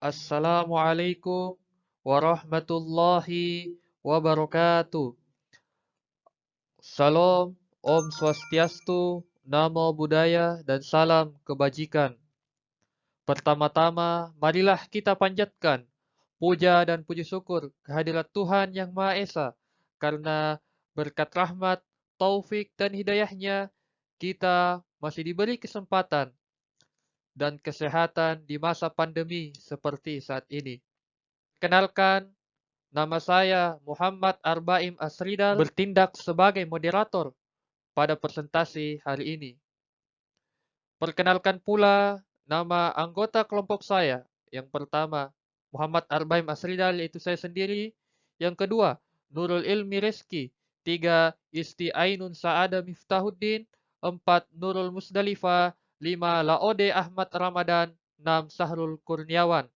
Assalamualaikum warahmatullahi wabarakatuh. Salam, Om Swastiastu, Namo Buddhaya, dan salam kebajikan. Pertama-tama, marilah kita panjatkan puja dan puji syukur kehadirat Tuhan Yang Maha Esa, karena berkat rahmat, taufik, dan hidayahnya, kita masih diberi kesempatan dan kesehatan di masa pandemi seperti saat ini. Kenalkan, nama saya Muhammad Arbaim Asridal, bertindak sebagai moderator pada presentasi hari ini. Perkenalkan pula nama anggota kelompok saya. Yang pertama, Muhammad Arbaim Asridal, yaitu saya sendiri. Yang kedua, Nurul Ilmi Reski. 3, Isti Ainun Saada Miftahuddin. 4, Nurul Musdalifah. 5, Laode Ahmad Ramadan. 6, Sahrul Kurniawan.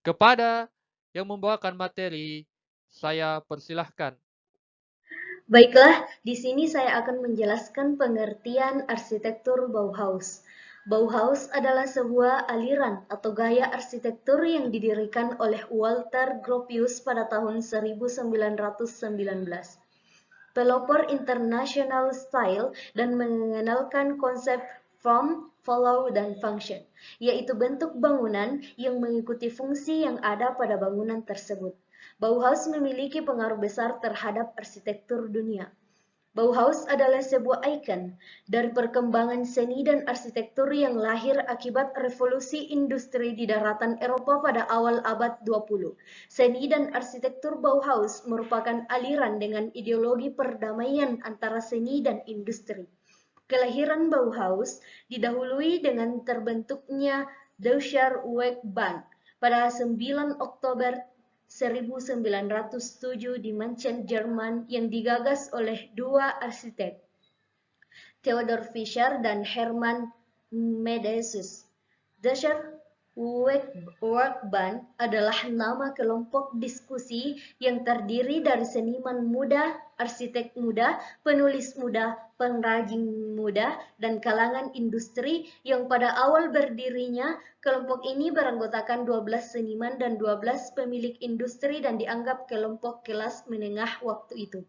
Kepada yang membawakan materi, saya persilahkan. Baiklah, di sini saya akan menjelaskan pengertian arsitektur Bauhaus. Bauhaus adalah sebuah aliran atau gaya arsitektur yang didirikan oleh Walter Gropius pada tahun 1919. Pelopor international style dan mengenalkan konsep form, follow, dan function, yaitu bentuk bangunan yang mengikuti fungsi yang ada pada bangunan tersebut. Bauhaus memiliki pengaruh besar terhadap arsitektur dunia. Bauhaus adalah sebuah ikon dari perkembangan seni dan arsitektur yang lahir akibat revolusi industri di daratan Eropa pada awal abad 20. Seni dan arsitektur Bauhaus merupakan aliran dengan ideologi perdamaian antara seni dan industri. Kelahiran Bauhaus didahului dengan terbentuknya Deutscher Werkbund pada 9 Oktober 1907 di München, Jerman, yang digagas oleh dua arsitek, Theodor Fischer dan Hermann Medesus. Deutscher Werkbund adalah nama kelompok diskusi yang terdiri dari seniman muda, arsitek muda, penulis muda, pengrajin muda, dan kalangan industri yang pada awal berdirinya kelompok ini beranggotakan 12 seniman dan 12 pemilik industri dan dianggap kelompok kelas menengah waktu itu.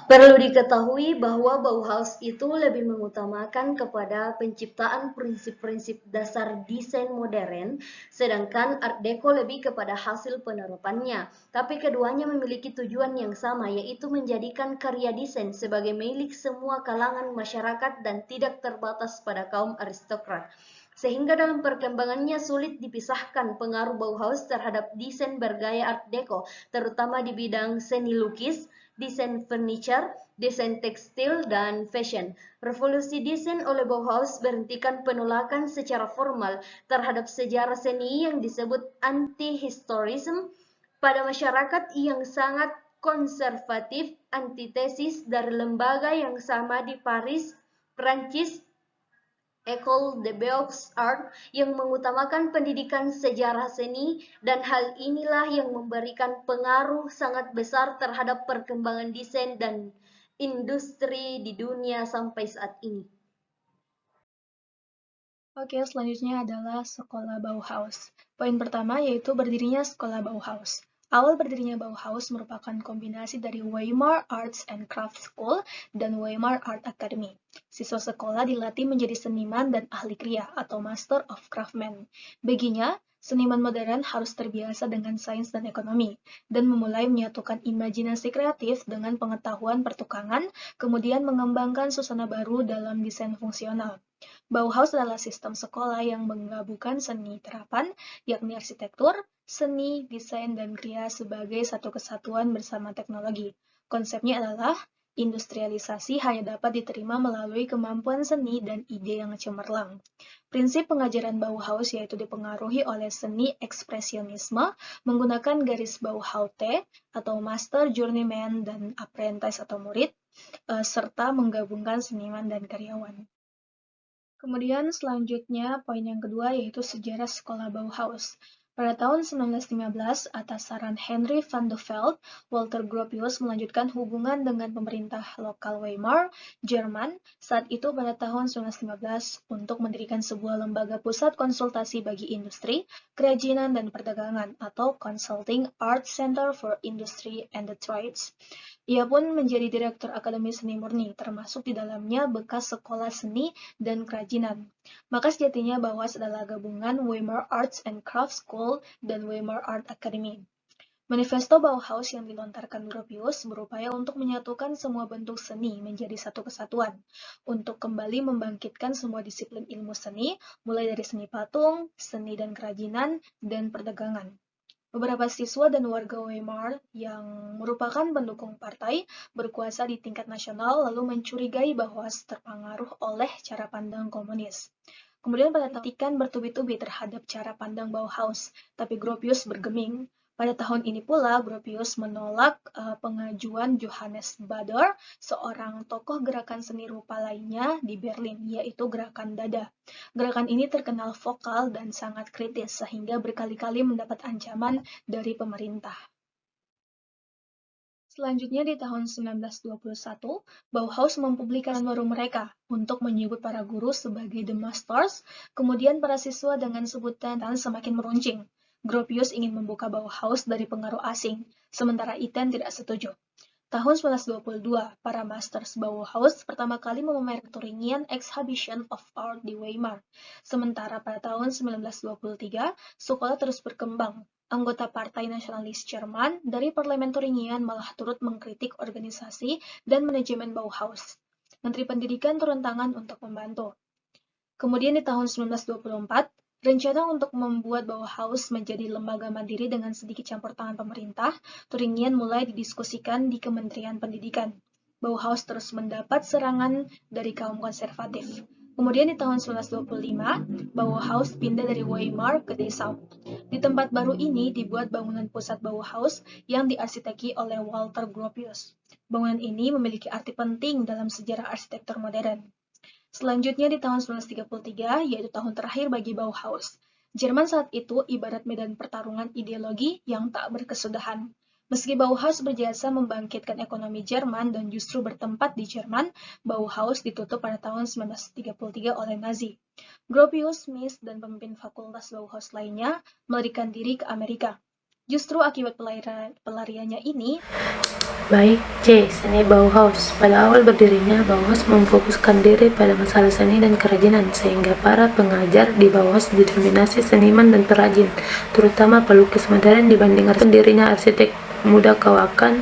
Perlu diketahui bahwa Bauhaus itu lebih mengutamakan kepada penciptaan prinsip-prinsip dasar desain modern, sedangkan Art Deco lebih kepada hasil penerapannya. Tapi keduanya memiliki tujuan yang sama, yaitu menjadikan karya desain sebagai milik semua kalangan masyarakat dan tidak terbatas pada kaum aristokrat. Sehingga dalam perkembangannya sulit dipisahkan pengaruh Bauhaus terhadap desain bergaya Art Deco, terutama di bidang seni lukis, desain furniture, desain tekstil, dan fashion. Revolusi desain oleh Bauhaus berhentikan penolakan secara formal terhadap sejarah seni yang disebut anti-historism pada masyarakat yang sangat konservatif, antitesis dari lembaga yang sama di Paris, Prancis, École des Beaux-Arts, yang mengutamakan pendidikan sejarah seni, dan hal inilah yang memberikan pengaruh sangat besar terhadap perkembangan desain dan industri di dunia sampai saat ini. Oke, selanjutnya adalah sekolah Bauhaus. Poin pertama yaitu berdirinya sekolah Bauhaus. Awal berdirinya Bauhaus merupakan kombinasi dari Weimar Arts and Crafts School dan Weimar Art Academy. Siswa sekolah dilatih menjadi seniman dan ahli kriya atau Master of Craftsman. Baginya, seniman modern harus terbiasa dengan sains dan ekonomi, dan memulai menyatukan imajinasi kreatif dengan pengetahuan pertukangan, kemudian mengembangkan suasana baru dalam desain fungsional. Bauhaus adalah sistem sekolah yang menggabungkan seni terapan, yakni arsitektur, seni, desain, dan kriya sebagai satu kesatuan bersama teknologi. Konsepnya adalah industrialisasi hanya dapat diterima melalui kemampuan seni dan ide yang cemerlang. Prinsip pengajaran Bauhaus yaitu dipengaruhi oleh seni ekspresionisme menggunakan garis Bauhaute atau master, journeyman, dan apprentice atau murid, serta menggabungkan seniman dan karyawan. Kemudian selanjutnya poin yang kedua yaitu sejarah sekolah Bauhaus. Pada tahun 1915, atas saran Henry van de Velde, Walter Gropius melanjutkan hubungan dengan pemerintah lokal Weimar, Jerman, saat itu pada tahun 1915 untuk mendirikan sebuah lembaga pusat konsultasi bagi industri, kerajinan, dan perdagangan atau Consulting Arts Center for Industry and the Trades. Ia pun menjadi direktur Akademi Seni Murni, termasuk di dalamnya bekas sekolah seni dan kerajinan. Maka sejatinya Bauhaus adalah gabungan Weimar Arts and Crafts School dan Weimar Art Academy. Manifesto Bauhaus yang dilontarkan Gropius berupaya untuk menyatukan semua bentuk seni menjadi satu kesatuan, untuk kembali membangkitkan semua disiplin ilmu seni, mulai dari seni patung, seni dan kerajinan, dan perdagangan. Beberapa siswa dan warga Weimar yang merupakan pendukung partai berkuasa di tingkat nasional lalu mencurigai bahwa terpengaruh oleh cara pandang komunis. Kemudian pada tahun bertubi-tubi terhadap cara pandang Bauhaus, tapi Gropius bergeming. Pada tahun ini pula, Gropius menolak pengajuan Johannes Baader, seorang tokoh gerakan seni rupa lainnya di Berlin, yaitu Gerakan Dada. Gerakan ini terkenal vokal dan sangat kritis, sehingga berkali-kali mendapat ancaman dari pemerintah. Selanjutnya di tahun 1921, Bauhaus mempublikasikan baru mereka untuk menyebut para guru sebagai The Masters, kemudian para siswa dengan sebutan semakin meruncing. Gropius ingin membuka Bauhaus dari pengaruh asing, sementara Iten tidak setuju. Tahun 1922, para Masters Bauhaus pertama kali memamerkan Thuringian Exhibition of Art di Weimar. Sementara pada tahun 1923, sekolah terus berkembang. Anggota Partai Nasionalis Jerman dari Parlemen Thuringian malah turut mengkritik organisasi dan manajemen Bauhaus. Menteri Pendidikan turun tangan untuk membantu. Kemudian di tahun 1924, rencana untuk membuat Bauhaus menjadi lembaga mandiri dengan sedikit campur tangan pemerintah, Thuringian mulai didiskusikan di Kementerian Pendidikan. Bauhaus terus mendapat serangan dari kaum konservatif. Kemudian di tahun 1925, Bauhaus pindah dari Weimar ke Dessau. Di tempat baru ini dibuat bangunan pusat Bauhaus yang diarsiteki oleh Walter Gropius. Bangunan ini memiliki arti penting dalam sejarah arsitektur modern. Selanjutnya di tahun 1933, yaitu tahun terakhir bagi Bauhaus. Jerman saat itu ibarat medan pertarungan ideologi yang tak berkesudahan. Meski Bauhaus berjasa membangkitkan ekonomi Jerman dan justru bertempat di Jerman, Bauhaus ditutup pada tahun 1933 oleh Nazi. Gropius, Mies, dan pemimpin fakultas Bauhaus lainnya melarikan diri ke Amerika. Justru akibat pelariannya ini, Baik, C. Seni Bauhaus. Pada awal berdirinya, Bauhaus memfokuskan diri pada masalah seni dan kerajinan, sehingga para pengajar di Bauhaus didominasi seniman dan perajin, terutama pelukis modern dibandingkan dirinya arsitek muda kawakan.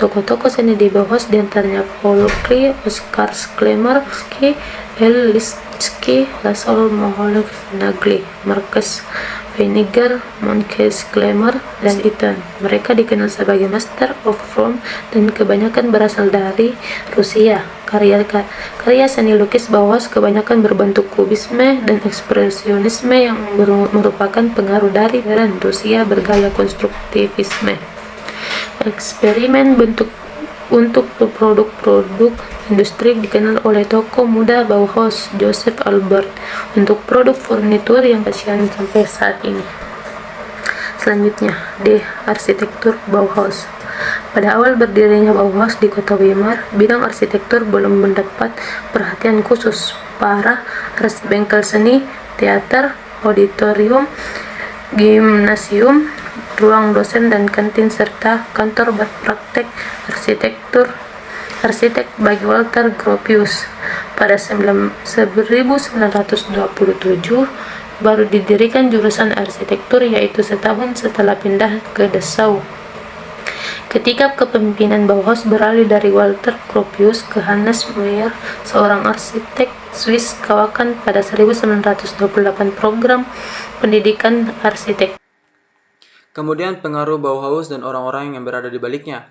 Tokoh-tokoh seni di Bauhaus diantaranya Paul Klee, Oskar Schlemmer-Ski, L. Lisztke, Laszlo Moholy-Nagy, Marcus Weinegger, Monkes Klemmer, dan Iten. Mereka dikenal sebagai Master of Form dan kebanyakan berasal dari Rusia. Karya seni lukis Bauhaus kebanyakan berbentuk kubisme dan ekspresionisme yang merupakan pengaruh dari Rusia bergaya konstruktivisme. Eksperimen bentuk untuk produk-produk industri dikenal oleh tokoh muda Bauhaus, Joseph Albert, untuk produk furnitur yang pasien sampai saat ini. Selanjutnya, D. Arsitektur Bauhaus. Pada awal berdirinya Bauhaus di kota Weimar, bidang arsitektur belum mendapat perhatian khusus. Para bengkel seni, teater, auditorium, gimnasium, ruang dosen dan kantin serta kantor berpraktek arsitek bagi Walter Gropius. Pada 1927 baru didirikan jurusan arsitektur, yaitu setahun setelah pindah ke Dessau. Ketika kepemimpinan Bauhaus beralih dari Walter Gropius ke Hannes Meyer, seorang arsitek Swiss kawakan pada 1928 program pendidikan arsitek. Kemudian pengaruh Bauhaus dan orang-orang yang berada di baliknya.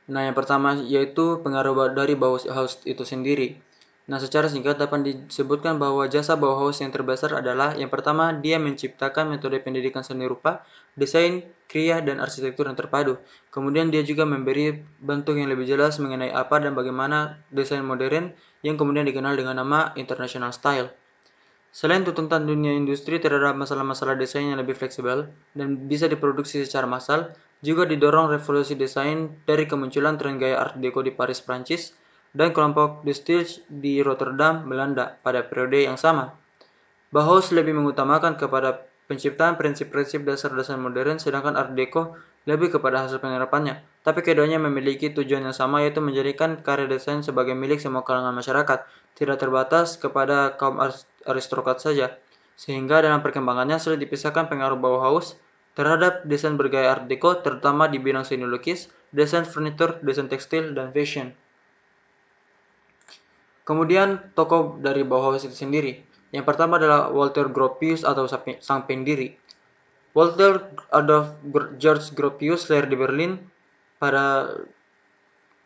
Nah, yang pertama yaitu pengaruh dari Bauhaus itu sendiri. Nah, secara singkat dapat disebutkan bahwa jasa Bauhaus yang terbesar adalah yang pertama, dia menciptakan metode pendidikan seni rupa, desain, kriya, dan arsitektur yang terpadu. Kemudian dia juga memberi bentuk yang lebih jelas mengenai apa dan bagaimana desain modern yang kemudian dikenal dengan nama International Style. Selain tuntutan dunia industri terhadap masalah-masalah desain yang lebih fleksibel dan bisa diproduksi secara massal, juga didorong revolusi desain dari kemunculan tren gaya Art Deco di Paris, Prancis, dan kelompok De Stijl di Rotterdam, Belanda pada periode yang sama. Bauhaus lebih mengutamakan kepada penciptaan prinsip-prinsip dasar-dasar modern, sedangkan Art Deco lebih kepada hasil penerapannya. Tapi keduanya memiliki tujuan yang sama, yaitu menjadikan karya desain sebagai milik semua kalangan masyarakat, tidak terbatas kepada kaum aristokrat saja. Sehingga dalam perkembangannya sulit dipisahkan pengaruh Bauhaus terhadap desain bergaya Art Deco, terutama di bidang seni lukis, desain furnitur, desain tekstil, dan fashion. Kemudian tokoh dari Bauhaus itu sendiri. Yang pertama adalah Walter Gropius atau sang pendiri. Walter Adolf George Gropius lahir di Berlin pada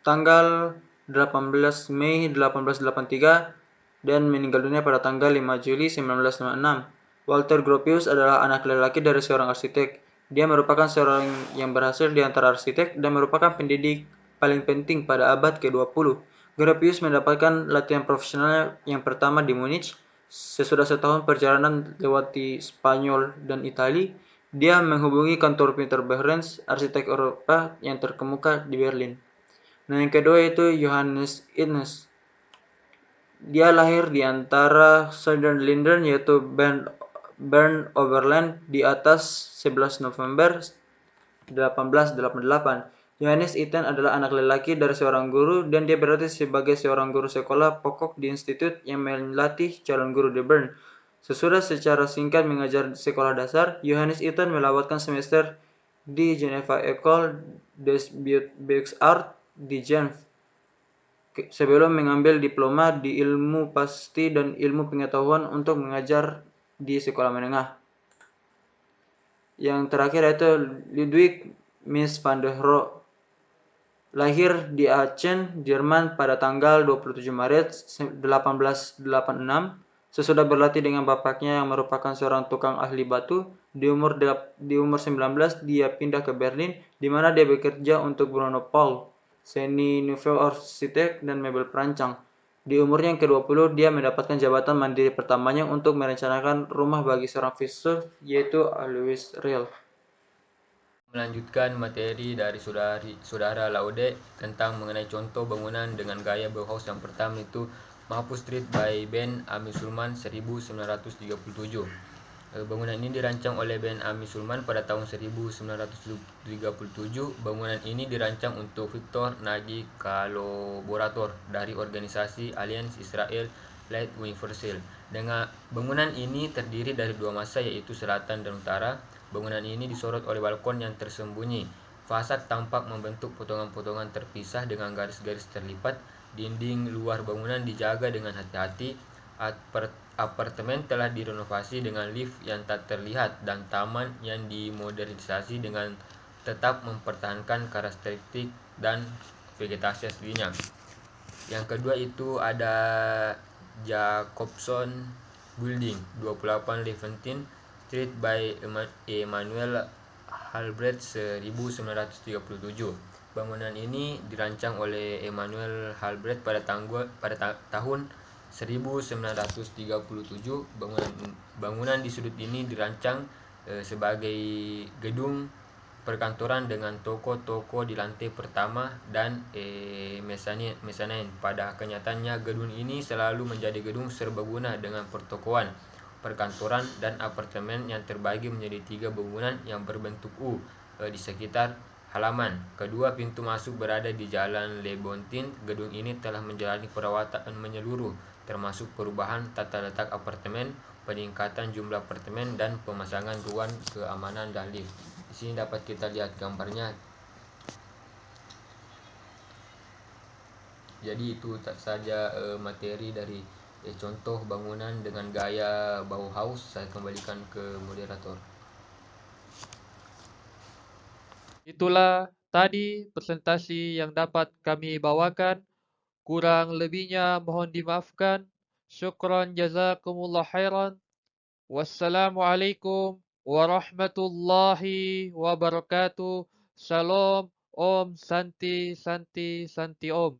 tanggal 18 Mei 1883 dan meninggal dunia pada tanggal 5 Juli 1956. Walter Gropius adalah anak laki-laki dari seorang arsitek. Dia merupakan seorang yang berhasil di antara arsitek dan merupakan pendidik paling penting pada abad ke-20. Gropius mendapatkan latihan profesional yang pertama di Munich. Sesudah setahun perjalanan lewati Spanyol dan Italia, dia menghubungi kantor Peter Behrens, arsitek Eropa yang terkemuka di Berlin. Nah, yang kedua itu Johannes Ines. Dia lahir di antara Southern Linden yaitu Bern Overland di atas 11 November 1888. Johannes Itten adalah anak lelaki dari seorang guru dan dia berarti sebagai seorang guru sekolah pokok di institut yang melatih calon guru di Bern. Sesudah secara singkat mengajar di sekolah dasar, Johannes Itten melewatkan semester di Geneva École des Beaux-Arts di Genf sebelum mengambil diploma di ilmu pasti dan ilmu pengetahuan untuk mengajar di sekolah menengah. Yang terakhir yaitu Ludwig Mies van der Rohe. Lahir di Aachen, Jerman pada tanggal 27 Maret 1886. Sesudah berlatih dengan bapaknya yang merupakan seorang tukang ahli batu, di umur 19 dia pindah ke Berlin, di mana dia bekerja untuk Bruno Paul, seni Nouveau arsitek dan mebel perancang. Di umurnya yang ke-20, dia mendapatkan jabatan mandiri pertamanya untuk merencanakan rumah bagi seorang filsuf, yaitu Alois Riel. Melanjutkan materi dari saudara Laude tentang mengenai contoh bangunan dengan gaya Bauhaus. Yang pertama itu Mahfuz Street by Ben Ami Sulman 1937. Bangunan ini dirancang oleh Ben Ami Sulman pada tahun 1937. Bangunan ini dirancang untuk Victor Nagy kolaborator dari organisasi Alliance Israel Light Universal. Dengan bangunan ini terdiri dari dua masa, yaitu selatan dan utara. Bangunan ini disorot oleh balkon yang tersembunyi. Fasad tampak membentuk potongan-potongan terpisah dengan garis-garis terlipat. Dinding luar bangunan dijaga dengan hati-hati. Apartemen telah direnovasi dengan lift yang tak terlihat dan taman yang dimodernisasi dengan tetap mempertahankan karakteristik dan vegetasi aslinya. Yang kedua itu ada Jacobson Building 28 Leventin Street by Emanuel Halbrecht 1937. Bangunan ini dirancang oleh Emanuel Halbrecht pada tahun 1937. Bangunan di sudut ini dirancang sebagai gedung perkantoran dengan toko-toko di lantai pertama dan mezanin. Pada kenyataannya gedung ini selalu menjadi gedung serbaguna dengan pertokoan, perkantoran, dan apartemen yang terbagi menjadi 3 bangunan yang berbentuk U di sekitar halaman. Kedua pintu masuk berada di Jalan Le Bontin. Gedung ini telah menjalani perawatan menyeluruh, termasuk perubahan tata letak apartemen, peningkatan jumlah apartemen, dan pemasangan ruang keamanan dan lift. Di sini dapat kita lihat gambarnya. Jadi itu saja materi dari contoh bangunan dengan gaya Bauhaus. Saya kembalikan ke moderator. Itulah tadi presentasi yang dapat kami bawakan. Kurang lebihnya mohon dimaafkan. Syukran jazakumullah khairan. Wassalamualaikum warahmatullahi wabarakatuh. Shalom. Om Santi Santi Santi Om.